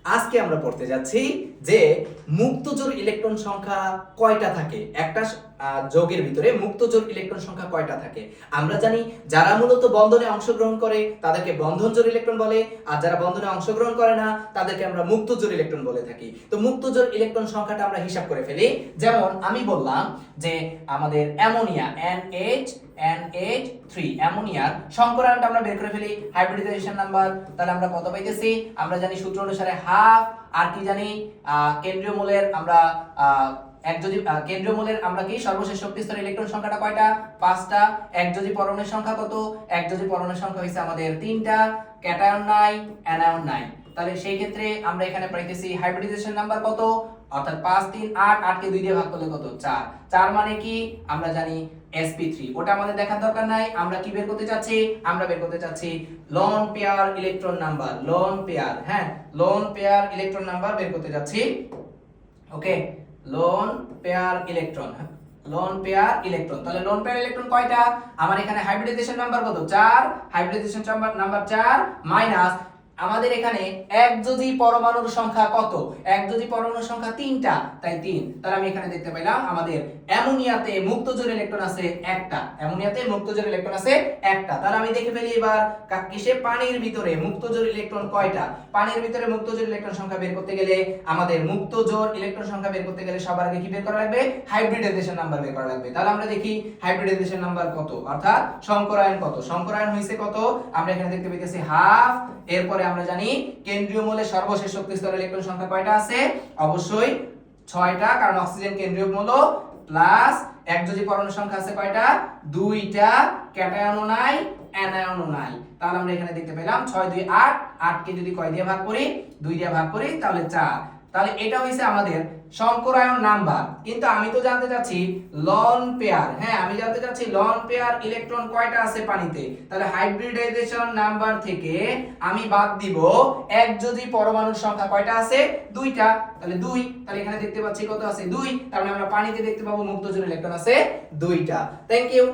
আজকে আমরা পড়তে যাচ্ছি যে মুক্ত জোড় ইলেকট্রন সংখ্যা কয়টা থাকে। একটা যৌগের ভিতরে মুক্ত জোড় ইলেকট্রন সংখ্যা কয়টা থাকে। আমরা জানি যারা মূলত বন্ধনে অংশগ্রহণ করে তাদেরকে বন্ধন জোড় ইলেকট্রন বলে, আর যারা বন্ধনে অংশগ্রহণ করে না তাদেরকে আমরা মুক্ত জোড় ইলেকট্রন বলে থাকি। তো মুক্ত জোড় ইলেকট্রন সংখ্যাটা আমরা হিসাব করে ফেলি। যেমন আমি বললাম যে আমাদের অ্যামোনিয়া NH3 অ্যামোনিয়ার সংকরায়নটা আমরা বের করে ফেলি, হাইব্রিডাইজেশন নাম্বার। তাহলে আমরা কত পাইতেছি? আমরা জানি সূত্র অনুসারে হাফ, আর কি জানি কেন্দ্রীয় মূলের আমরা একযোজী কেন্দ্রীয় মূলের আমরা কি সর্বশেষ শক্তি স্তরে ইলেকট্রন সংখ্যাটা কয়টা? 5টা। একযোজী পরমাণুর সংখ্যা কত? একযোজী পরমাণুর সংখ্যা হইছে আমাদের 3টা, ক্যাটায়ন নাই, অ্যানায়ন নাই। তাহলে সেই ক্ষেত্রে আমরা এখানে পাইতেছি হাইব্রিডাইজেশন নাম্বার কত, অর্থাৎ 5 3 8, 8 কে 2 দিয়ে ভাগ করলে কত? 4। 4 মানে কি? আমরা জানি sp3। ওটা আমাদের দেখার দরকার নাই। আমরা কি বের করতে চাচ্ছি? আমরা বের করতে চাচ্ছি lone pair electron number. Lone pair, হ্যাঁ, লোন পেয়ার ইলেকট্রন নাম্বার বের করতে যাচ্ছি। Okay, lone pair electron, lone pair electron. তাহলে লোন পেয়ার ইলেকট্রন কয়টা? আমার এখানে হাইব্রিডাইজেশন নাম্বার কত? 4। হাইব্রিডাইজেশন নাম্বার 4 মাইনাস আমাদের এখানে একযোজী পরমাণুর সংখ্যা কত? একযোজী পরমাণুর সংখ্যা 3টা, তাই 3। তাহলে আমি এখানে দেখতে পেলাম আমাদের অ্যামোনিয়াতে মুক্ত জোড় ইলেকট্রন আছে একটা। অ্যামোনিয়াতে মুক্ত জোড় ইলেকট্রন আছে একটা। তাহলে আমি দেখে ফেলি এবার কিসে? পানির ভিতরে মুক্ত জোড় ইলেকট্রন কয়টা? পানির ভিতরে মুক্ত জোড় ইলেকট্রন সংখ্যা বের করতে গেলে আমাদের মুক্ত জোড় ইলেকট্রন সংখ্যা বের করতে গেলে সবার আগে কি বের করা লাগবে? হাইব্রিডাইজেশন নাম্বার বের করা লাগবে। তাহলে আমরা দেখি হাইব্রিডাইজেশন নাম্বার কত, অর্থাৎ সংকরায়ন কত। সংকরায়ন হইছে কত? আমরা এখানে দেখতে পাইতেছি হাফ। এরপরে আমরা জানি কেন্দ্রীয় মূলে সর্বশেষ শক্তি স্তরের ইলেকট্রন সংখ্যা কয়টা আছে? অবশ্যই 6টা, কারণ অক্সিজেন কেন্দ্রীয় মূল, প্লাস একযোজী পরমাণুর সংখ্যা আছে কয়টা? 2টা, ক্যাটায়নও নাই, অ্যানায়নও নাই। তাহলে আমরা এখানে দেখতে পেলাম 6 2 8, 8 কে যদি কয় দিয়ে ভাগ করি? 2 দিয়ে ভাগ করি, তাহলে 4। তাহলে এটা হইছে আমাদের সংকরায়ন নাম্বার। কিন্তু আমি তো জানতে চাচ্ছি লন পেয়ার, হ্যাঁ আমি জানতে চাচ্ছি লন পেয়ার ইলেকট্রন কয়টা আছে পানিতে। তাহলে হাইব্রিডাইজেশন নাম্বার থেকে আমি বাদ দিব একযোজী পরমাণুর সংখ্যা কয়টা আছে? 2টা। তাহলে 2, তাহলে এখানে দেখতে পাচ্ছি কত আছে? 2। তার মানে আমরা পানিতে দেখতে পাবো মুক্ত জোড় ইলেকট্রন আছে 2টা। Thank you.